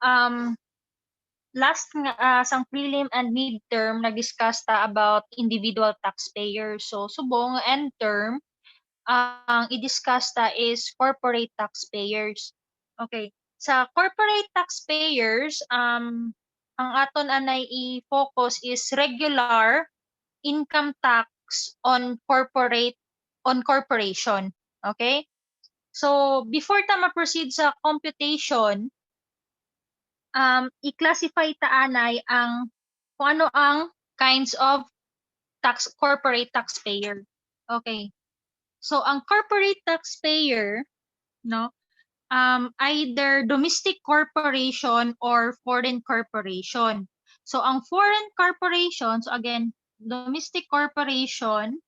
um, last sang prelim and midterm nag-discuss ta about individual taxpayers. So subong end term ang i-discuss ta is corporate taxpayers. Okay. Sa corporate taxpayers, ang aton anay i-focus is regular income tax on corporation. Okay? So before ta ma-proceed sa computation, i-classify ta anay ang kung ano ang kinds of corporate taxpayer. Okay. So ang corporate taxpayer, no, either domestic corporation or foreign corporation. So ang foreign corporation, so again, domestic corporation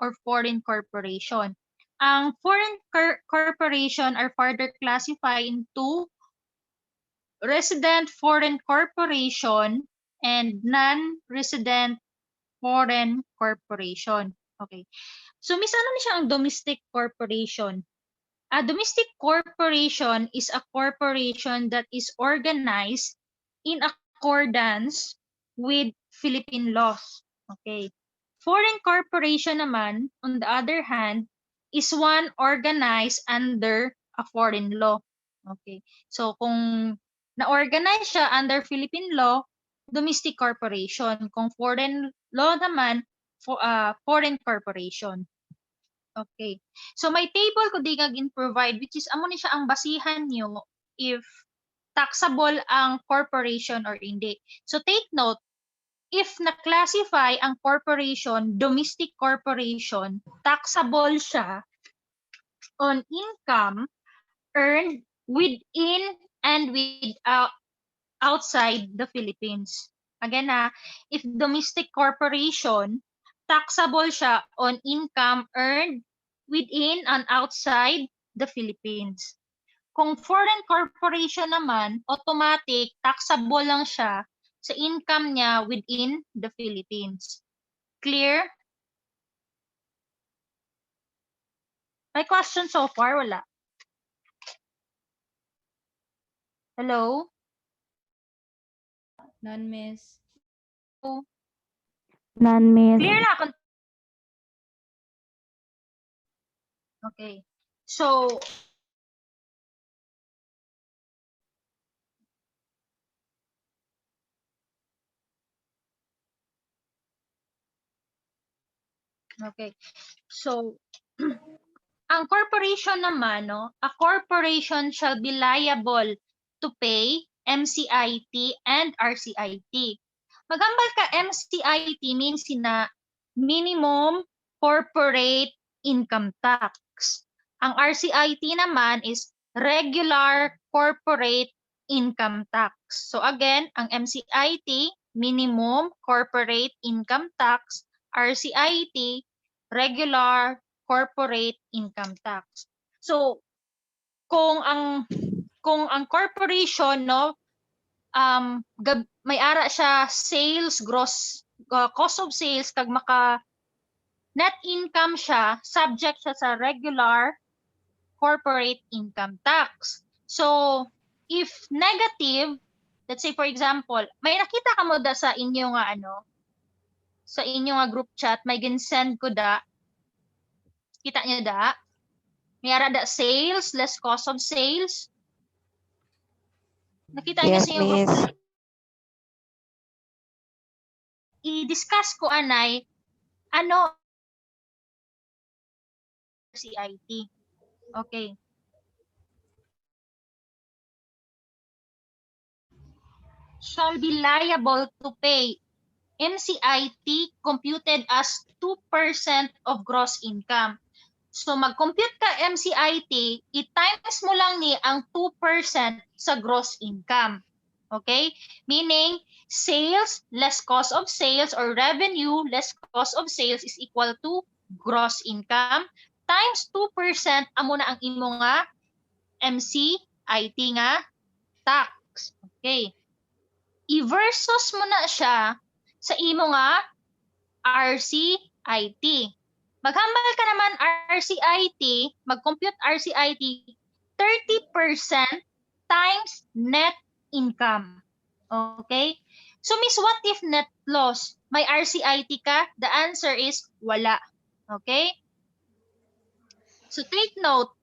or foreign corporation. Ang foreign corporation are further classified into resident foreign corporation and non-resident foreign corporation. Okay. So, miss, ano ni siya ang domestic corporation? A domestic corporation is a corporation that is organized in accordance with Philippine laws. Okay. Foreign corporation naman, on the other hand, is one organized under a foreign law. Okay. So, kung na-organize siya under Philippine law, domestic corporation. Kung foreign law naman, foreign corporation. Okay. So may table ko di gin-provide which is amo ni siya ang basihan nyo if taxable ang corporation or hindi. So take note, if na-classify ang corporation, domestic corporation, taxable siya on income earned within and outside the Philippines. Again if domestic corporation, taxable siya on income earned within and outside the Philippines. Kung foreign corporation naman, automatic taxable lang siya sa income niya within the Philippines. Clear? May question so far? Wala. Hello? None, miss. None, miss. Clear na? Okay. So, okay. So, ang corporation naman, no, a corporation shall be liable to pay MCIT and RCIT. Magambal ka MCIT means na minimum corporate income tax. Ang RCIT naman is regular corporate income tax. So again, ang MCIT, minimum corporate income tax, RCIT, regular corporate income tax. So kung ang corporation, no, may ara siya sales gross cost of sales kag maka net income siya, subject siya sa regular corporate income tax. So if negative, let's say for example, may nakita ka mo da sa inyo nga sa inyo nga group chat, may ginsend ko da. Kita niyo da? May ara da sales less cost of sales. Nakita niyo Yes, sa inyo group miss. chat? I-discuss ko anay ano CIT. Okay. Shall be liable to pay MCIT computed as 2% of gross income. So mag-compute ka MCIT, i-times mo lang ni ang 2% sa gross income. Okay? Meaning, sales less cost of sales or revenue less cost of sales is equal to gross income times 2% amo na ang imo nga MCIT nga tax. Okay. I-versus mo na siya sa imo nga RCIT. Maghambal ka naman RCIT, mag-compute RCIT, 30% times net income. Okay? So, Miss, what if net loss? May RCIT ka? The answer is wala. Okay? So, take note,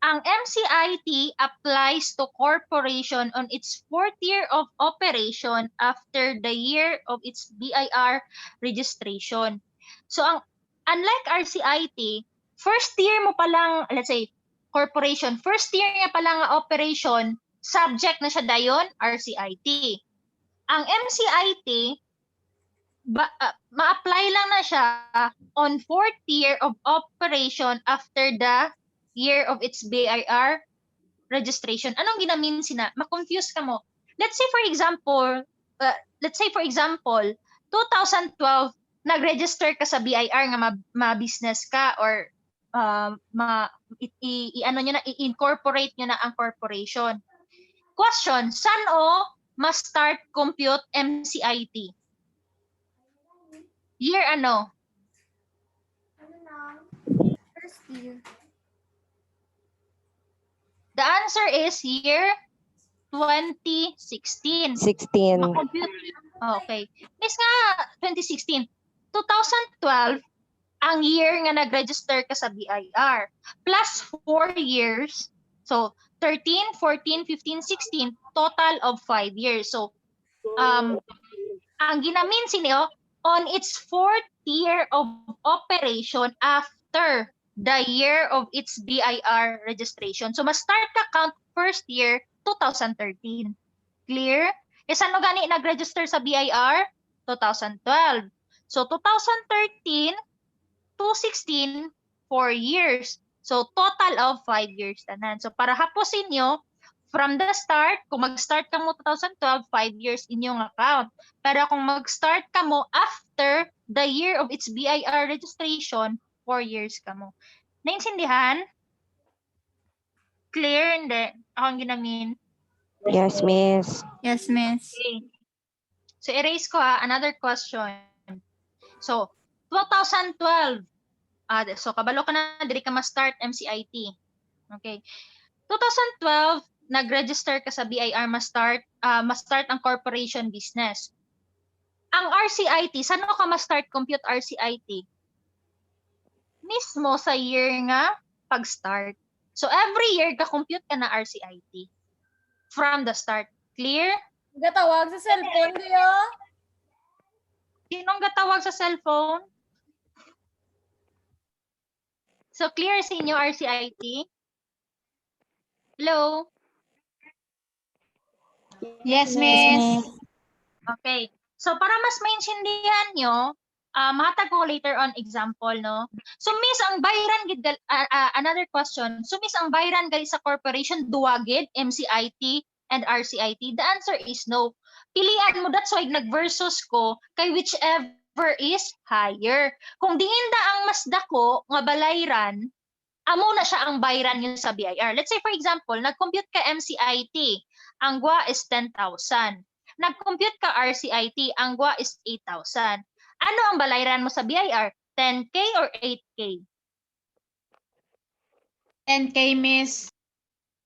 ang MCIT applies to corporation on its 4th year of operation after the year of its BIR registration. So, unlike RCIT, first year mo pa lang, let's say, corporation, first year niya pa lang operation, subject na siya dayon, RCIT. Ang MCIT, ma-apply lang na siya on 4th year of operation after the year of its BIR registration. Anong ginamin sina? Ma-confuse ka mo. Let's say for example, 2012, nag-register ka sa BIR nga ma-business ka or i-incorporate nyo na ang corporation. Question, saan ma-start compute MCIT? Year ano? First year. The answer is year 2016. 16. Ma-compute. Okay. Miss nga, 2016. 2012, ang year nga nag-register ka sa BIR. Plus 4 years. So, 13, 14, 15, 16. Total of 5 years. So, ang ginamin sinyo, on its 4th year of operation after the year of its BIR registration. So, ma-start ka count first year, 2013. Clear? E saan gani nag-register sa BIR? 2012. So, 2013 to 16, 4 years. So, total of 5 years tanan. So, para hapusin nyo, from the start, kung mag-start ka mo 2012, 5 years inyong account. Pero kung mag-start ka mo after the year of its BIR registration, 4 years ka mo. Naintindihan? Clear? Hindi. Ako ang ginamin. Yes, miss. Yes, miss. Okay. So, erase ko another question. So, 2012. So, kabalo ka na, dili ka ma-start MCIT. Okay. 2012, nag-register ka sa BIR, ma-start ang corporation business. Ang RCIT, saan ka ma-start compute RCIT? Mismo sa year nga pag-start. So, every year, ka-compute ka na RCIT. From the start. Clear? Gatawag sa cellphone kayo? Sinong gatawag sa cellphone? So, clear sa inyo RCIT? Hello? Yes, miss. Okay. So, para mas maintindihan nyo, mahatag ko later on example, no? So, miss, ang bayran, another question. So, miss, ang bayran gali sa corporation, duwagid, MCIT and RCIT? The answer is no. Pilian mo, that's why nag-versus ko kay whichever is higher. Kung diin da ang mas dako nga balayran, amo na siya ang bayran nyo sa BIR. Let's say, for example, nag-compute ka MCIT, ang GWA is 10,000. Nag-compute ka RCIT, ang GWA is 8,000. Ano ang balayran mo sa BIR? 10K or 8K? 10K, miss.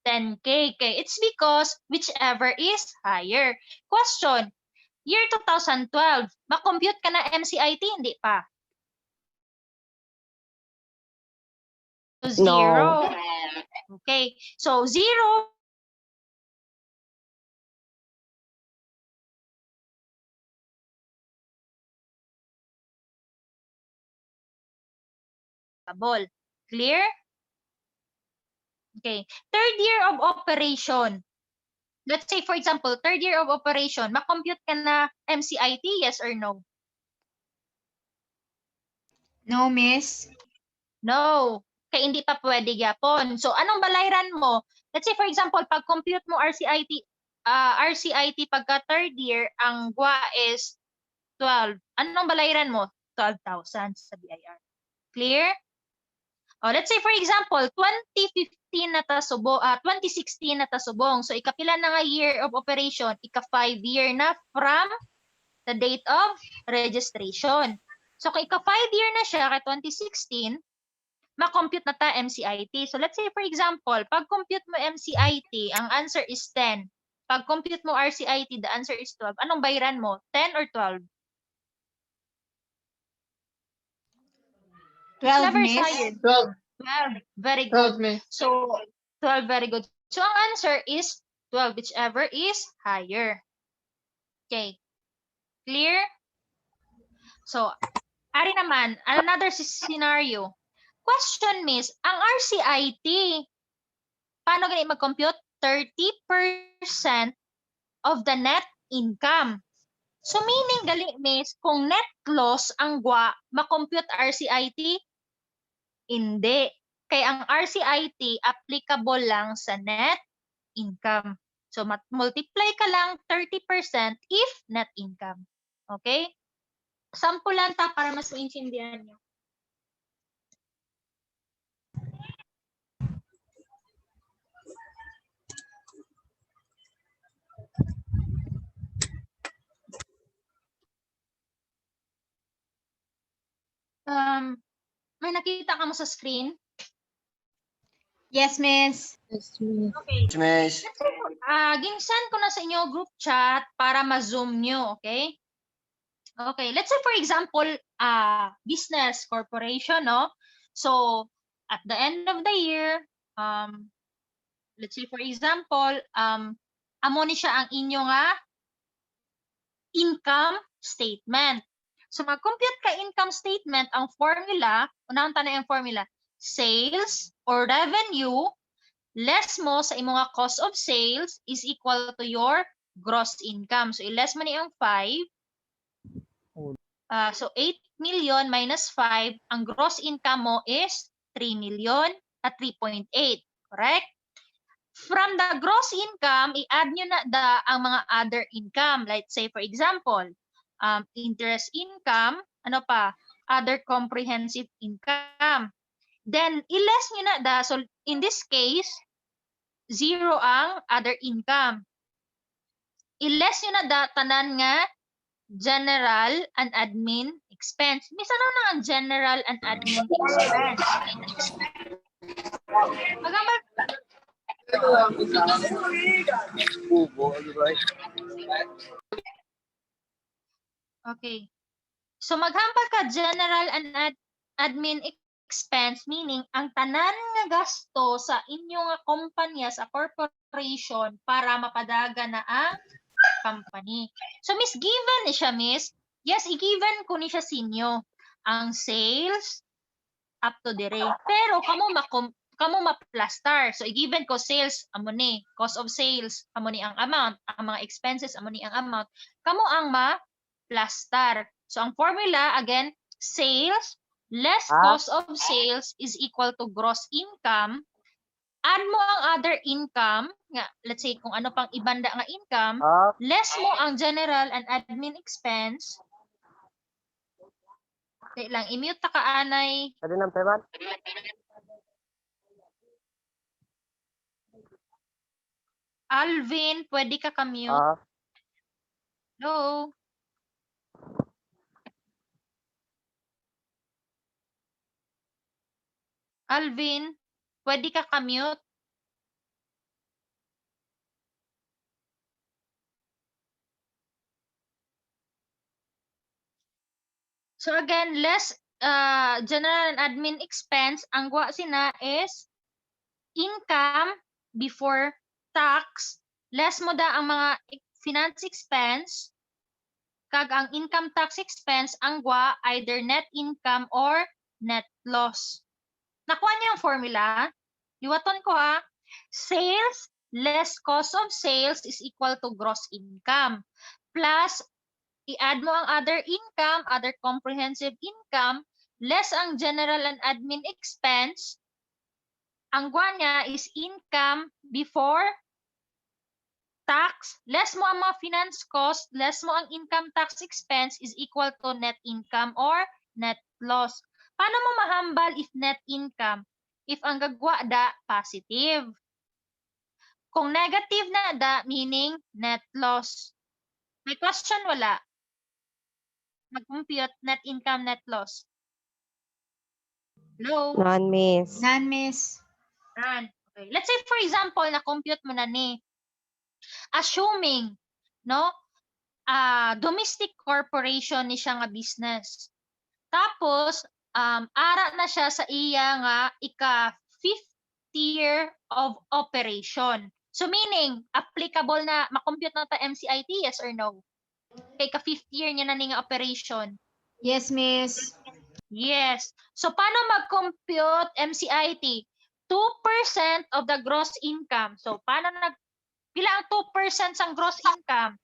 10K. Okay. It's because whichever is higher. Question, year 2012, ma-compute ka na MCIT? Hindi pa. So, 0. No. Okay. So, 0. Clear? Okay. Third year of operation. Let's say, for example, third year of operation, ma-compute ka na MCIT, yes or no? No, miss. No. Kaya hindi pa pwede yapon. So, anong balayran mo? Let's say, for example, pag compute mo RCIT pagka third year, ang GWA is 12. Anong balayran mo? 12,000 sa BIR. Clear? Let's say, for example, 2016 na tasubong. So, ikapila na nga year of operation, ika-5 year na from the date of registration. So, kung ika-5 year na siya, kay 2016, ma-compute na ta MCIT. So, let's say, for example, pag compute mo MCIT, ang answer is 10. Pag compute mo RCIT, the answer is 12. Anong bayaran mo? 10 or 12? 12, Never is Miss. higher. 12. 12. Very 12, good. Miss. So, 12, very good. So, ang answer is 12, whichever is higher. Okay. Clear? So, ari naman, another scenario. Question, Miss, ang RCIT, paano ganit mag-compute? 30% of the net income. So, meaning, gali, Miss, kung net loss ang gwa, makompute RCIT? Hindi. Kaya ang RCIT, applicable lang sa net income. So, multiply ka lang 30% if net income. Okay? Sample lang ta para mas maintindihan nyo. May nakita ka mo sa screen? Yes, Miss. Yes, Miss. Okay. Miss. Ginsend ko na sa inyo group chat para ma-zoom nyo, okay? Okay, let's say for example, business, corporation, no? So, at the end of the year, let's say for example, amo ni siya ang inyo nga income statement. So, mag-compute ka income statement, ang formula, unang tanong ang formula, sales or revenue, less mo sa imong nga cost of sales is equal to your gross income. So, i-less mo ni ang 5. So, 8 million minus 5, ang gross income mo is 3 million at 3.8. Correct? From the gross income, i-add nyo na ang mga other income. Like say, for example, interest income, ano pa? Other comprehensive income. Then, i-less nyo na so in this case, 0 ang other income. I-less nyo na tanan nga general and admin expense. Miss, ano na ang general and admin expense? Magambal. Okay. So, maghambal ka general and admin expense, meaning ang tanan nga gasto sa inyong nga kumpanya sa corporation para mapadaga na ang company. So, Miss, given ni siya, Miss. Yes, i-given ko ni siya sinyo. Ang sales, up to dire. Pero, kamo ma-plastar. So, i-given ko sales, amo ni. Cost of sales, amo ni ang amount. Ang mga expenses, amo ni ang amount. Kamo ang ma-plastar. So, ang formula, again, sales less cost of sales is equal to gross income. Add mo ang other income, nga, let's say kung ano pang ibanda nga income, less mo ang general and admin expense. Wait lang, i-mute ta ka, Anay. Pwede ng payment? Alvin, pwede ka ka-mute. Hello? Alvin, pwede ka ka-mute? So again, less general and admin expense, ang gwa sina is income before tax, less mo da ang mga finance expense, kag ang income tax expense, ang gwa either net income or net loss. Nakuha niyo ang formula? Liwaton ko ha. Sales less cost of sales is equal to gross income. Plus, i-add mo ang other income, other comprehensive income, less ang general and admin expense. Ang gwa niya is income before tax, less mo ang mga finance cost, less mo ang income tax expense is equal to net income or net loss. Paano mo mahambal if net income? If ang gagwa da positive. Kung negative na da, meaning net loss. May question wala? Mag-compute net income, net loss. Hello? None, Miss. None, Miss. None. Okay. Let's say for example, na-compute mo na ni. Assuming, no, domestic corporation ni siya nga business. Tapos, ara na siya sa iya nga ika-fifth year of operation. So meaning, applicable na, makompute na ta MCIT, yes or no? Kay ka-fifth year niya na nga operation. Yes, miss. Yes. So paano mag-compute MCIT? 2% of the gross income. So paano pila ang 2% sang gross income?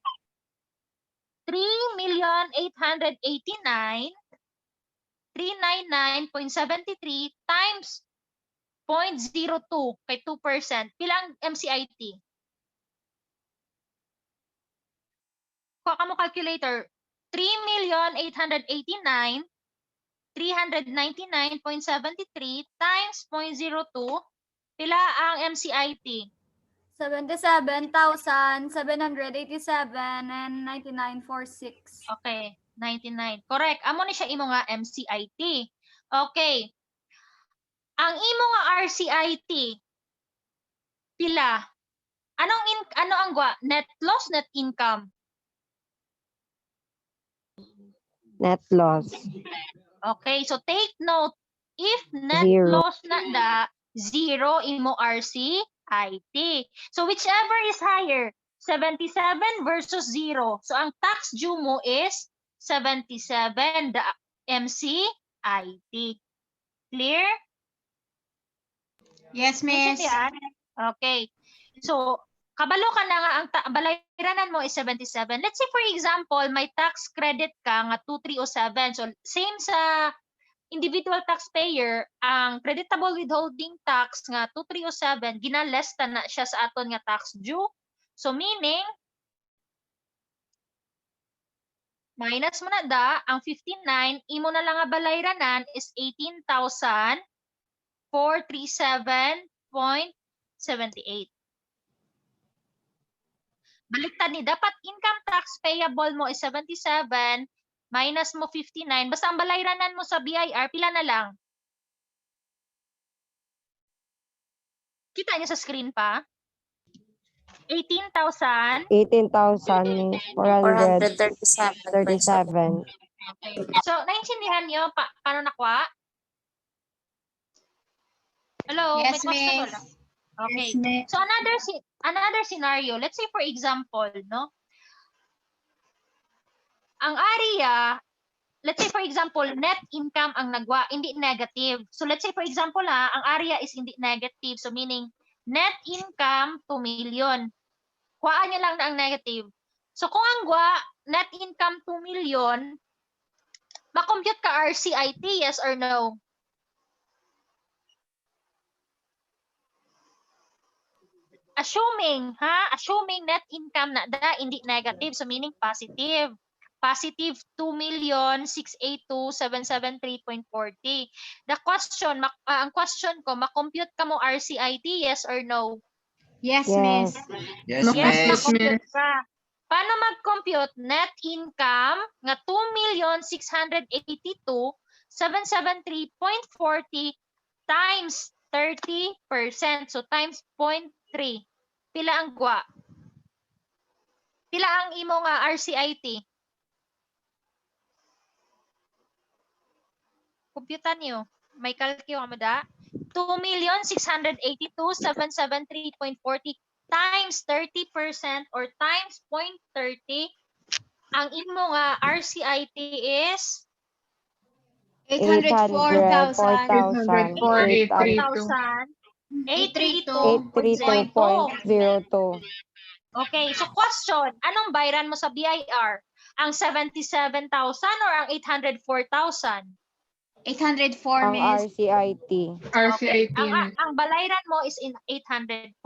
3,889,399.73 times 0.02 kay 2%. Pila ang MCIT? Kuha ka mo calculator. 3,889,399.73 times 0.02. Pila ang MCIT? 77,787 and 99.46. Okay, 99. Correct. Amo ni siya imo nga MCIT. Okay. Ang imo nga RCIT, pila? Ano ang gwa? Net loss, net income? Net loss. Okay, so take note, if net Zero. loss na da, 0 imo RCIT. So whichever is higher, 77 versus 0. So ang tax due mo is 77, the MCIT. Clear? Yes, miss. Yan? Okay. So, kabalo ka na nga, ang balayranan mo is 77. Let's say for example, may tax credit ka nga 2307. So, same sa individual taxpayer, ang creditable withholding tax nga 2307, ginalesta na siya sa aton nga tax due. So, meaning, minus mo na da, ang 59, imo na lang nga balayranan is 18,437.78. Baliktad ni, dapat income tax payable mo is 77, minus mo 59, basta ang balayranan mo sa BIR, pila na lang? Kita niyo sa screen pa? 18,000. 18,437. So, naintindihan niyo paano nakuha? Hello, may Yes, question miss. wala? Okay. Yes, miss. So another scenario, let's say for example, no? Ang area, let's say for example, net income ang nagwa, hindi negative. So let's say for example ang area is hindi negative. So meaning net income 2 million. Kuhaan niyo lang na ang negative. So kung ang net income 2 million, makompute ka RCIT, yes or no? Assuming net income na hindi negative, so meaning positive. Positive 2,682,773.40. The question, ang question ko, makompute ka mo RCIT, yes or no? Yes, Yes. miss. Yes, Yes, miss. makompute ka. Paano mag-compute? Net income nga 2,682,773.40 times 30%. So times 0.3. Pila ang gwa? Pila ang imo nga RCIT? Kumputan niyo. May kalkyo mo da? 2,682,773.40 times 30% or times 0.30. Ang imo nga RCIT is 804,000. 832.02. 832.02. Okay, so question, anong bayaran mo sa BIR? Ang 77,000 or ang 804,000? 804, Ang miss. RCIT. Okay. Ang balayran mo is in 804.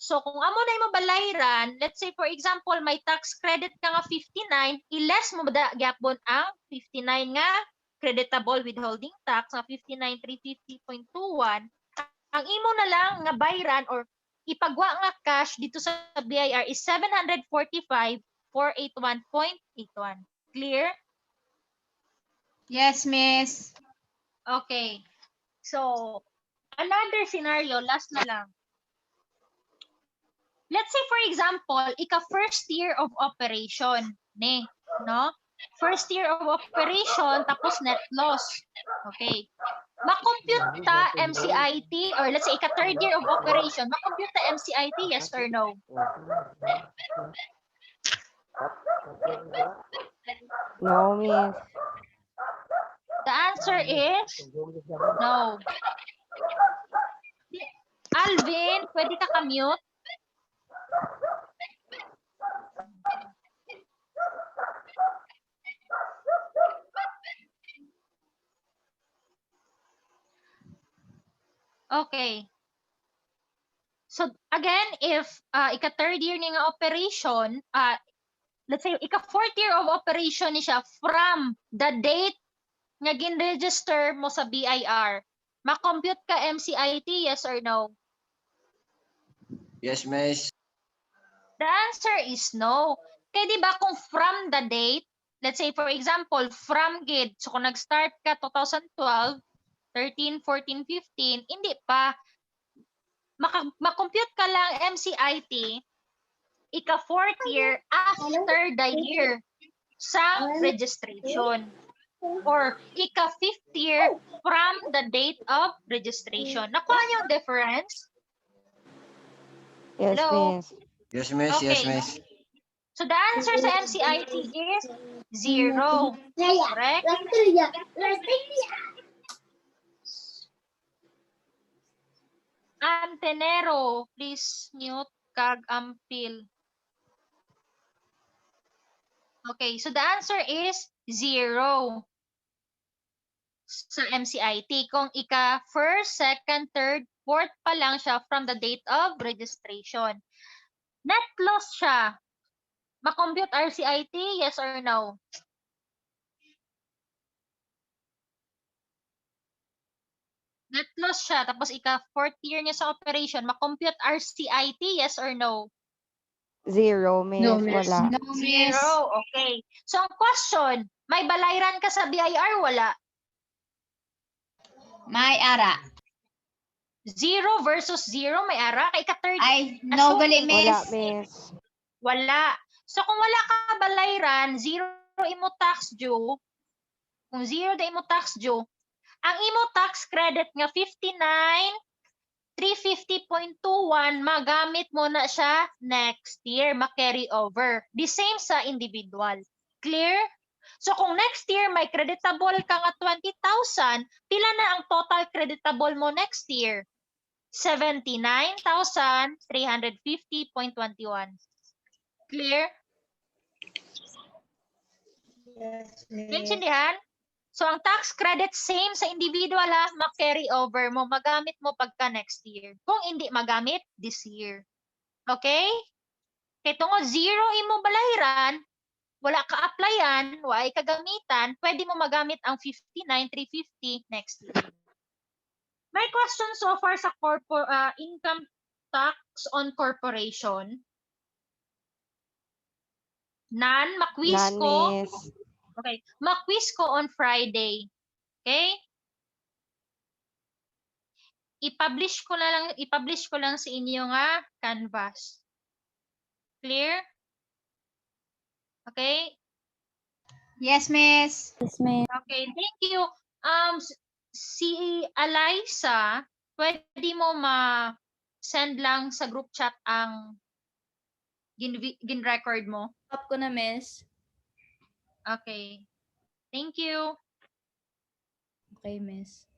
So kung amo na mo balayran, let's say for example, may tax credit ka nga 59, i-less mo da gyapon ang 59 nga creditable withholding tax nga 59,350.21. Ang imo na lang nga bayran or ipagwa nga cash dito sa BIR is 745,481.81. Clear? Yes, miss. Okay. So, another scenario, last na lang. let's say for example, first year of operation, no? First year of operation, tapos net loss. Okay. Makompute ta MCIT, or let's say third year of operation, makompute ta MCIT, yes or no? No, Miss. The answer is no. Alvin, pwede ka ka-mute? Okay. So again, if third year ni nga operation, let's say fourth year of operation ni siya from the date nga gin-register mo sa BIR, makompute ka MCIT, yes or no? Yes, Miss. The answer is no. Kaya di ba kung from the date, let's say for example, from gid, so kung nag-start ka 2012, 13, 14, 15, hindi pa. Makompute ka lang MCIT, fourth year after the year sa registration. Or fifth year from the date of registration. Nakuha niyo yung difference? Yes, Hello? Miss. Yes, Miss. Yes, Okay. Miss. So the answer sa MCIT is 0. Correct? Antenero, please mute kag ampil. Okay, so the answer is 0 sa MCIT. Kung first, second, third, fourth pa lang siya from the date of registration. Net loss siya. Makompute RCIT, yes or no? Net loss siya, tapos fourth year niya sa operation, makompute RCIT, yes or no? 0, Miss. No, Miss. Wala. No, Miss. 0, okay. So ang question, may balayran ka sa BIR, wala? May ara. 0 versus 0, may ara? Kay third, Ay, no gali, Wala, Miss. Miss. wala. So kung wala ka balayran, 0 imo tax due. Kung 0 na imo tax due, ang imo tax credit nga 59,350.21 magamit mo na siya next year, ma-carry over. The same sa individual. Clear? So kung next year may creditable ka nga 20,000, pila na ang total creditable mo next year? 79,350.21. Clear? Yes, Naintindihan? So ang tax credit same sa individual ha, ma-carry over mo, magamit mo pagka next year. Kung hindi magamit, this year. Okay? Kaya tungod 0 imo balayran, wala ka applyan, wala ka gamitan, pwede mo magamit ang 59,350 next year. May question so far sa income tax on corporation. Nan, makwiz None, ko. Miss. Okay, makwiz ko on Friday. Okay? I-publish ko lang sa inyo nga Canvas. Clear? Okay? Yes, Miss. Yes, Miss. Okay, thank you. Si Eliza, pwede mo ma-send lang sa group chat ang gin-record mo. Stop ko na, Miss. Okay. Thank you. Okay, Miss.